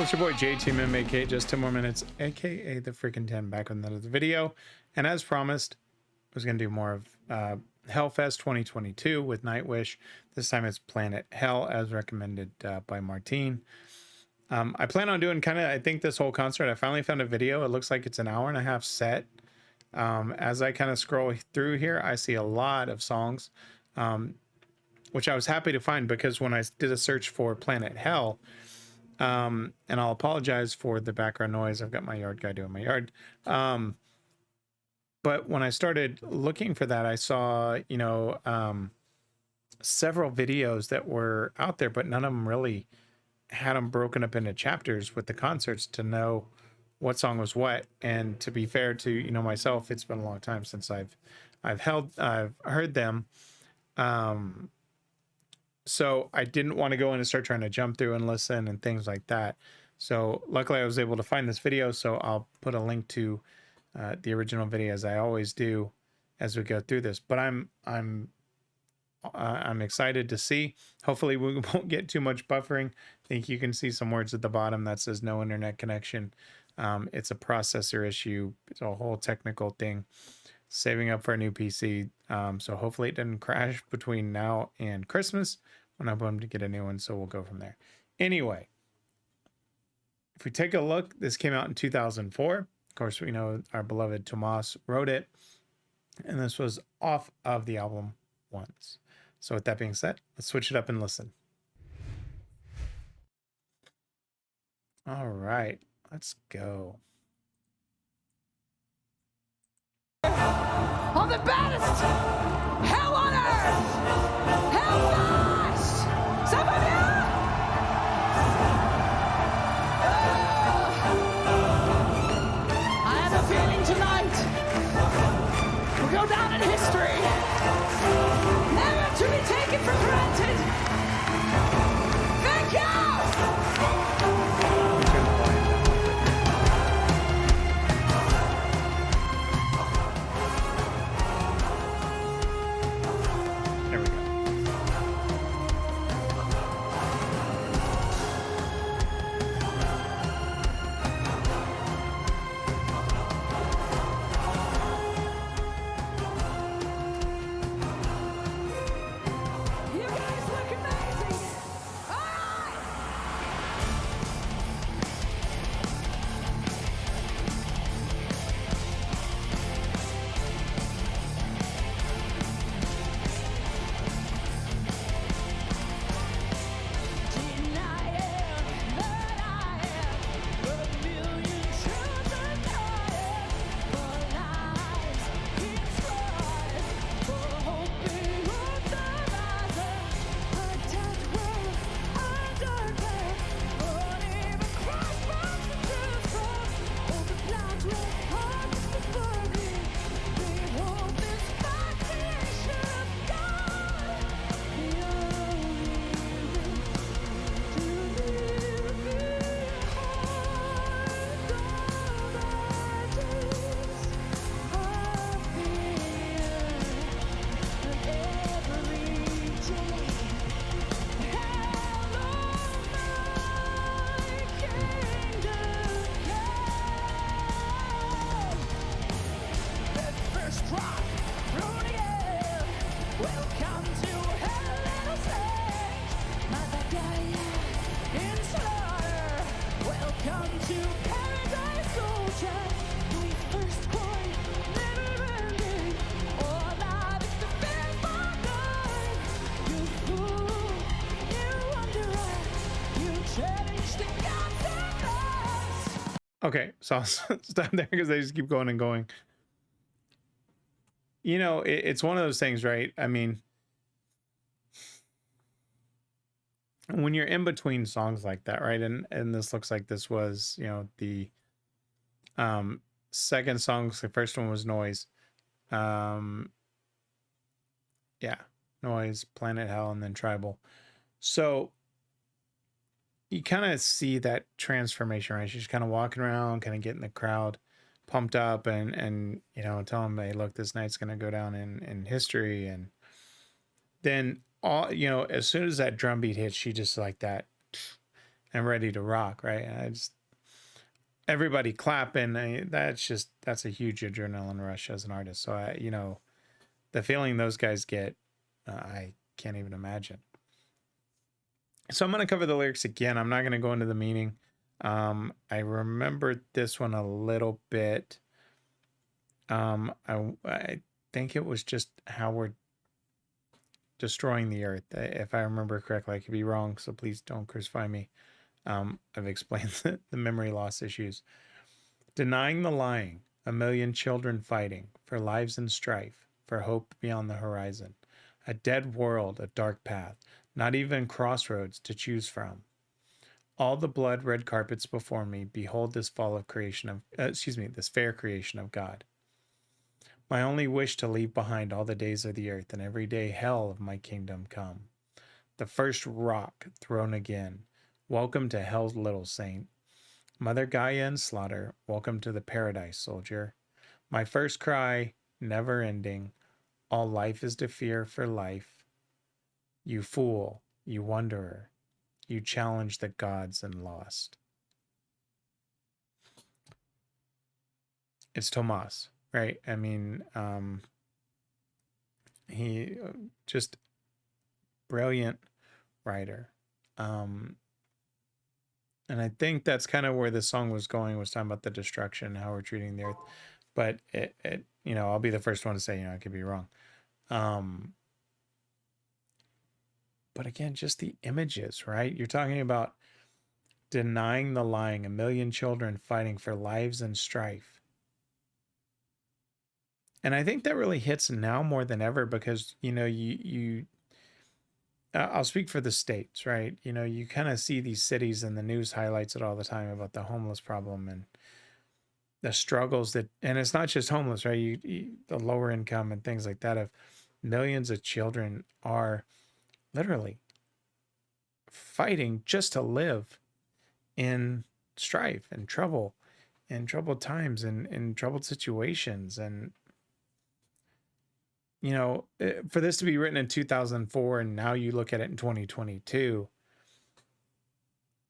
It's your boy JTMM, aka Just 10 More Minutes, aka the Freakin 10, back with another video. And as promised, I was going to do more of Hellfest 2022 with Nightwish. This time it's Planet Hell, as recommended by Martine. I plan on doing I think this whole concert. I finally found a video. It looks like it's an hour-and-a-half set. As I kind of scroll through here, I see a lot of songs, which I was happy to find because when I did a search for Planet Hell, and I'll apologize for the background noise. I've got my yard guy doing my yard. But when I started looking for that, I saw, several videos that were out there, but none of them really had them broken up into chapters with the concerts to know what song was what. And to be fair to, myself, it's been a long time since I've heard them. So I didn't want to go in and start trying to jump through and listen and things like that. So luckily I was able to find this video. So I'll put a link to the original video, as I always do, as we go through this. But I'm excited to see. Hopefully we won't get too much buffering. I think you can see some words at the bottom that says no internet connection. It's a processor issue. It's a whole technical thing. Saving up for a new PC. So hopefully it doesn't crash between now and Christmas when I'm going to get a new one. So we'll go from there. Anyway, if we take a look, this came out in 2004. Of course, we know our beloved Tomas wrote it. And this was off of the album Once. So with that being said, let's switch it up and listen. All right, let's go. On the baddest hell on earth! Hellfest! Some of you! I have a feeling tonight will go down in history, never to be taken for granted. Thank you! Okay, so I'll stop there because they just keep going and going. It's one of those things, right? I mean, when you're in between songs like that, right? And this looks like this was, the second song. The first one was Noise. Yeah, Noise, Planet Hell, and then Tribal. So you kind of see that transformation, right? She's kind of walking around, kind of getting the crowd pumped up and tell them, hey, look, this night's going to go down in history. And then as soon as that drum beat hits, she just like that, and ready to rock, right? And I just, everybody clapping, that's a huge adrenaline rush as an artist. So I, the feeling those guys get, I can't even imagine. So I'm going to cover the lyrics again. I'm not going to go into the meaning. I remembered this one a little bit. I think it was just how we're destroying the earth, if I remember correctly. I could be wrong, so please don't crucify me. I've explained the memory loss issues. Denying the lying, a million children fighting for lives and strife, for hope beyond the horizon. A dead world, a dark path, not even crossroads to choose from. All the blood red carpets before me, behold this fall of creation of, this fair creation of God. My only wish to leave behind all the days of the earth and every day hell of my kingdom come. The first rock thrown again. Welcome to hell's little saint. Mother Gaia in slaughter, welcome to the paradise, soldier. My first cry, never ending. All life is to fear for life. You fool, you wanderer, you challenge the gods and lost. It's Tomas, right? I mean, he just brilliant writer. And I think that's kind of where the song was going, was talking about the destruction, how we're treating the earth. But it I'll be the first one to say, I could be wrong. But again, just the images, right? You're talking about denying the lying, a million children fighting for lives and strife. And I think that really hits now more than ever because, I'll speak for the States, right? You kind of see these cities and the news highlights it all the time about the homeless problem and the struggles and it's not just homeless, right? The lower income and things like that, of millions of children are literally fighting just to live in strife and trouble and troubled times and in troubled situations. And for this to be written in 2004 and now you look at it in 2022,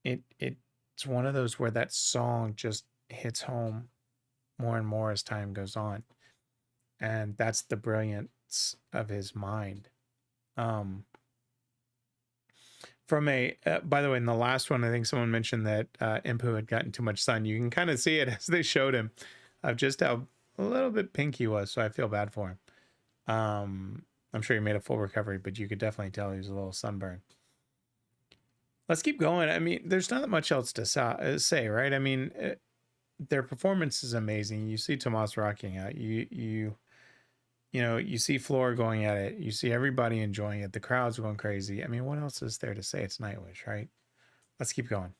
it's one of those where that song just hits home more and more as time goes on. And that's the brilliance of his mind. From by the way, in the last one, I think someone mentioned that Impu had gotten too much sun. You can kind of see it as they showed him of just how a little bit pink he was. So I feel bad for him. I'm sure he made a full recovery, but you could definitely tell he was a little sunburned. Let's keep going. I mean, there's not much else to say, right? I mean, their performance is amazing. You see Tomas rocking out. You see Floor going at it. You see everybody enjoying it. The crowd's going crazy. I mean, what else is there to say? It's Nightwish, right? Let's keep going.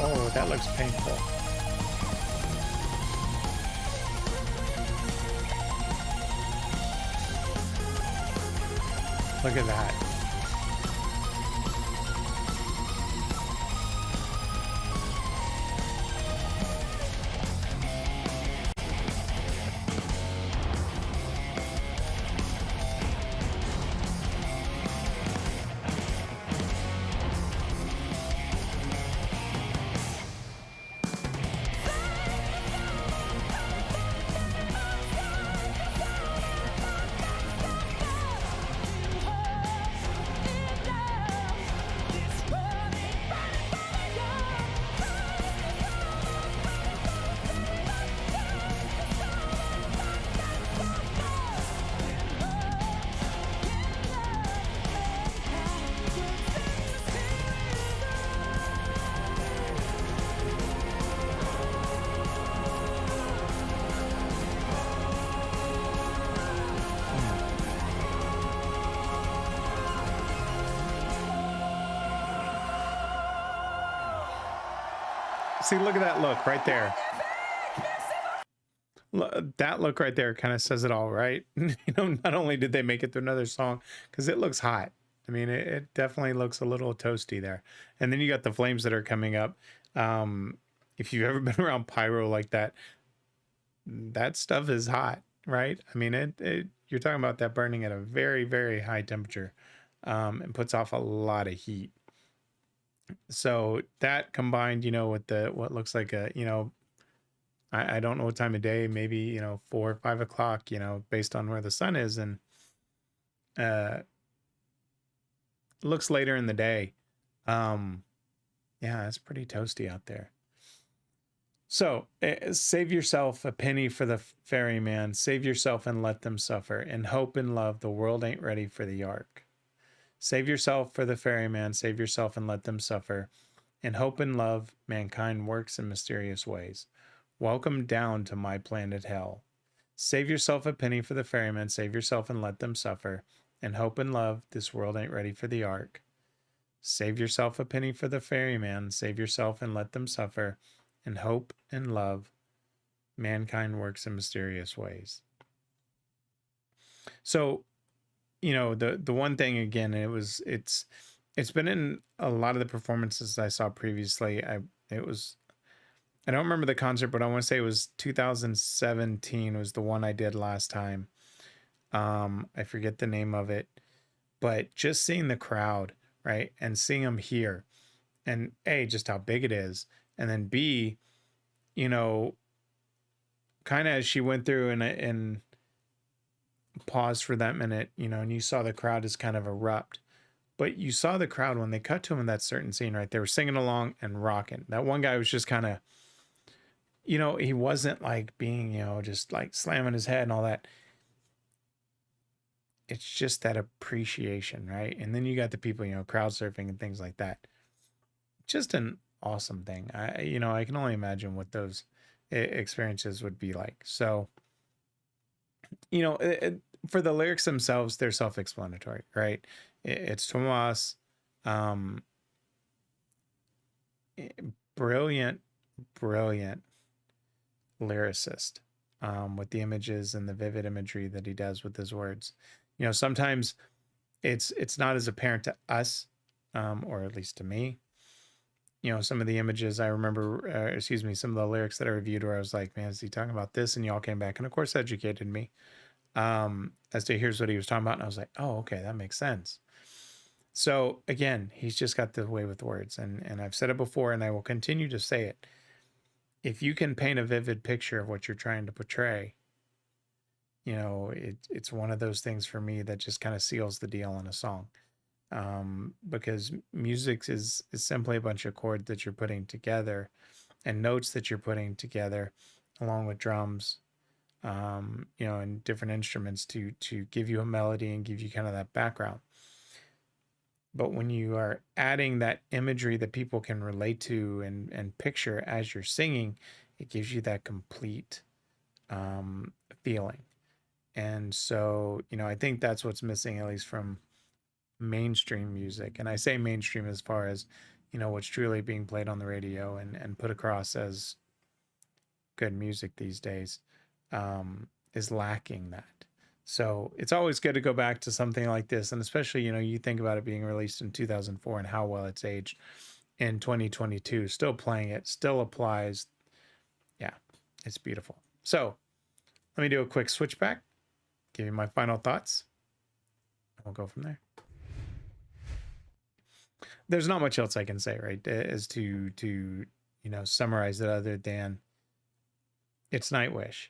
Oh, that looks painful. Look at that. See, look at that look right there. That look right there kind of says it all, right? You know, not only did they make it to another song, because it looks hot. I mean, it definitely looks a little toasty there. And then you got the flames that are coming up. If you've ever been around pyro like that, that stuff is hot, right? I mean, you're talking about that burning at a very, very high temperature, and puts off a lot of heat. So that combined, you know, with what looks like a, you know, I don't know what time of day, maybe, you know, 4 or 5 o'clock, you know, based on where the sun is, and uh looks later in the day. Yeah, it's pretty toasty out there. So save yourself a penny for the ferryman, save yourself and let them suffer. In hope and love, the world ain't ready for the ark. Save yourself for the ferryman, save yourself and let them suffer. In hope and love, mankind works in mysterious ways. Welcome down to my planet hell. Save yourself a penny for the ferryman, save yourself and let them suffer. In hope and love, this world ain't ready for the ark. Save yourself a penny for the ferryman, save yourself and let them suffer. In hope and love, mankind works in mysterious ways. So, you know, the one thing again, it's been in a lot of the performances I saw previously. I don't remember the concert, but I want to say it was 2017 was the one I did last time. I forget the name of it, but just seeing the crowd, right, and seeing them here, and A, just how big it is, and then B, you know, kind of as she went through and paused for that minute, you know, and you saw the crowd just kind of erupt. But you saw the crowd when they cut to him in that certain scene, right? They were singing along and rocking. That one guy was just kind of, you know, he wasn't like being, you know, just like slamming his head and all that. It's just that appreciation, right? And then you got the people, you know, crowd surfing and things like that. Just an awesome thing. You know, I can only imagine what those experiences would be like. So, you know, for the lyrics themselves, they're self-explanatory, right? It's Tomas, um, brilliant, brilliant lyricist, with the images and the vivid imagery that he does with his words. You know, sometimes it's not as apparent to us, or at least to me. You know, some of the images I remember, some of the lyrics that I reviewed where I was like, man, is he talking about this? And y'all came back and of course educated me, as to here's what he was talking about. And I was like, oh, okay, that makes sense. So again, he's just got the way with words, and I've said it before and I will continue to say it. If you can paint a vivid picture of what you're trying to portray, you know, it's one of those things for me that just kind of seals the deal in a song. Because music is simply a bunch of chords that you're putting together and notes that you're putting together along with drums, you know, and different instruments to give you a melody and give you kind of that background. But when you are adding that imagery that people can relate to and picture as you're singing, it gives you that complete feeling. And so, you know, I think that's what's missing, at least from mainstream music. And I say mainstream as far as, you know, what's truly being played on the radio and put across as good music these days, is lacking that. So it's always good to go back to something like this. And especially, you know, you think about it being released in 2004 and how well it's aged in 2022, still playing it, still applies. Yeah, it's beautiful. So let me do a quick switchback, give you my final thoughts, and we'll go from there. There's not much else I can say, right, as to you know, summarize it other than it's Nightwish.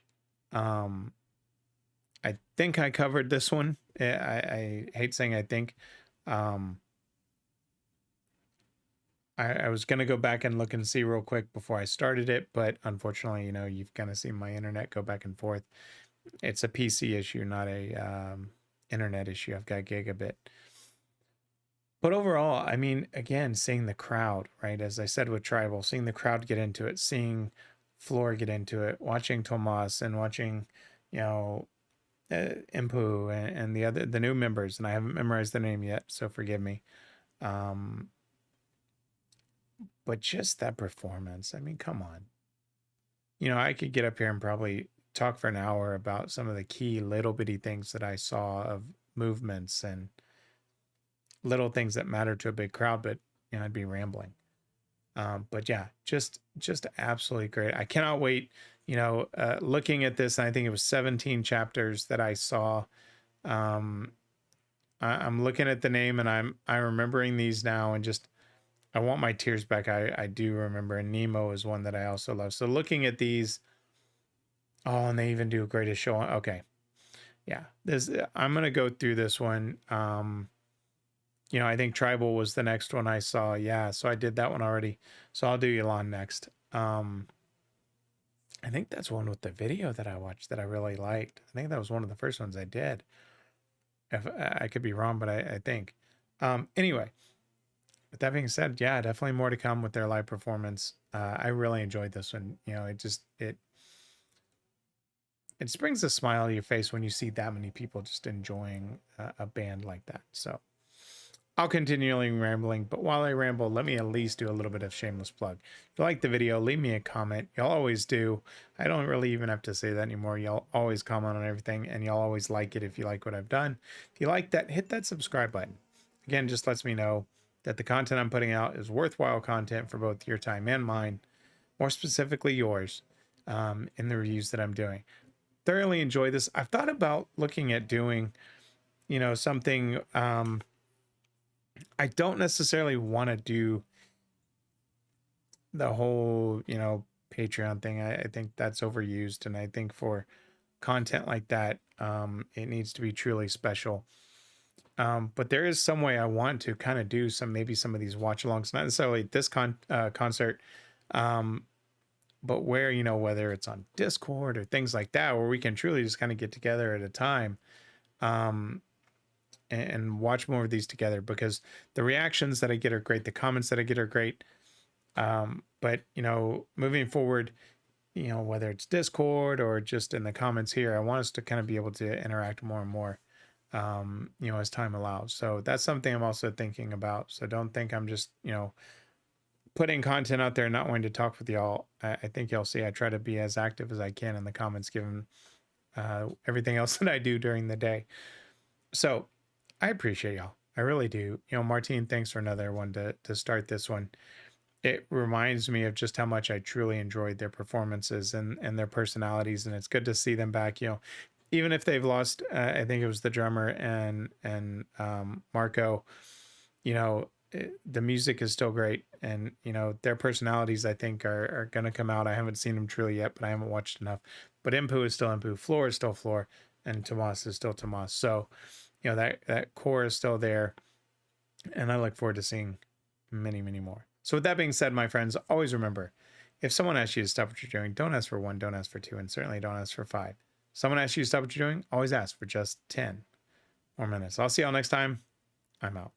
I think I covered this one. I hate saying I think. I was going to go back and look and see real quick before I started it, but unfortunately, you know, you've kind of seen my internet go back and forth. It's a PC issue, not a internet issue. I've got gigabit. But overall, I mean, again, seeing the crowd, right? As I said with Tribal, seeing the crowd get into it, seeing Floor get into it, watching Tomas and watching, you know, Impu and the new members, and I haven't memorized the name yet, so forgive me. but just that performance, I mean, come on. You know, I could get up here and probably talk for an hour about some of the key little bitty things that I saw of movements and little things that matter to a big crowd, but you know, I'd be rambling. But yeah, just absolutely great. I cannot wait. You know, looking at this, and I think it was 17 chapters that I saw. Um, I'm looking at the name, and I'm remembering these now, and just I want my tears back. I do remember, and Nemo is one that I also love. So looking at these, oh, and they even do a greatest show on. Okay, yeah, this I'm gonna go through this one. You know, I think Tribal was the next one I saw. Yeah, so I did that one already. So I'll do Elon next. I think that's one with the video that I watched that I really liked. I think that was one of the first ones I did. If I could be wrong, but I think. Anyway, with that being said, yeah, definitely more to come with their live performance. I really enjoyed this one. You know, it just brings a smile to your face when you see that many people just enjoying a band like that. So I'll continually rambling, but while I ramble, let me at least do a little bit of shameless plug. If you like the video, leave me a comment. Y'all always do. I don't really even have to say that anymore. Y'all always comment on everything, and y'all always like it if you like what I've done. If you like that, hit that subscribe button. Again, just lets me know that the content I'm putting out is worthwhile content for both your time and mine, more specifically yours, in the reviews that I'm doing. Thoroughly enjoy this. I've thought about looking at doing, you know, something. I don't necessarily want to do the whole, you know, Patreon thing. I think that's overused. And I think for content like that, it needs to be truly special. But there is some way I want to kind of do maybe some of these watch alongs, not necessarily this concert, but where, you know, whether it's on Discord or things like that, where we can truly just kind of get together at a time. And watch more of these together, because the reactions that I get are great. The comments that I get are great. But, you know, moving forward, you know, whether it's Discord or just in the comments here, I want us to kind of be able to interact more and more, you know, as time allows. So that's something I'm also thinking about. So don't think I'm just, you know, putting content out there and not wanting to talk with y'all. I think y'all see I try to be as active as I can in the comments, given everything else that I do during the day. So I appreciate y'all. I really do. You know, Martine, thanks for another one to start this one. It reminds me of just how much I truly enjoyed their performances and their personalities, and it's good to see them back. You know, even if they've lost, I think it was the drummer and Marco. You know, the music is still great, and you know their personalities I think are going to come out. I haven't seen them truly yet, but I haven't watched enough. But Impu is still Impu, Floor is still Floor, and Tomas is still Tomas. So you know, that core is still there, and I look forward to seeing many, many more. So with that being said, my friends, always remember, if someone asks you to stop what you're doing, don't ask for 1, don't ask for 2, and certainly don't ask for 5. Someone asks you to stop what you're doing, always ask for just 10 more minutes. I'll see y'all next time. I'm out.